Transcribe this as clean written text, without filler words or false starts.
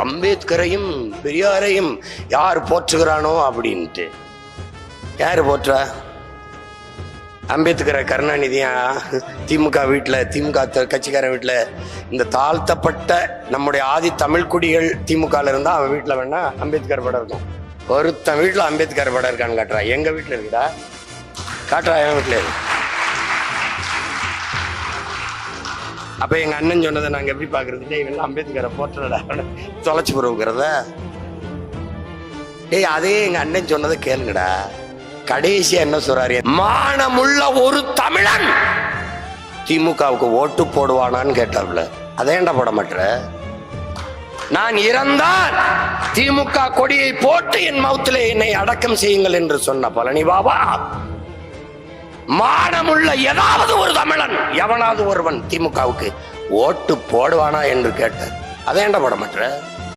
அம்பேத்கரையும் பெரியாரையும் யார் போற்றுகிறானோ அப்படின்ட்டு. யாரு போற்றா? அம்பேத்கரை கருணாநிதியா திமுக வீட்டில், திமுக கட்சிக்காரன் வீட்டில், இந்த தாழ்த்தப்பட்ட நம்முடைய ஆதி தமிழ் குடிகள் திமுகவில் இருந்தால் அவன் வீட்டில் வேணா அம்பேத்கர் படம் இருக்கும். ஒருத்தன் வீட்டில் அம்பேத்கர் படம் இருக்கான்னு காட்டுறா. எங்கள் வீட்டில் இருக்குடா, காட்டுறா, என் வீட்டில் இருக்கு. அப்போ எங்கள் அண்ணன் சொன்னதை நாங்கள் எப்படி பார்க்குறது? இவெல்லாம் அம்பேத்கரை போற்றடா, தொலைச்சி போகிறத. அதே எங்கள் அண்ணன் சொன்னதை கேளுங்கடா. கடைசியா என்ன சொல்றாரு? மானமுள்ள ஒரு தமிழன் திமுகவுக்கு ஓட்டு போடுவானான்னு கேட்டாப்ல. அதேண்டா போட மாட்டேற? நான் இறந்தால் திமுக கொடியை போட்டு என் மவுத்திலே என்னை அடக்கம் செய்யுங்கள் என்று சொன்ன பழனி பாபா, மானமுள்ள ஏதாவது ஒரு தமிழன் எவனாவது ஒருவன் திமுகவுக்கு ஓட்டு போடுவானா என்று கேட்டார். அதேண்டா போட மாட்டேற?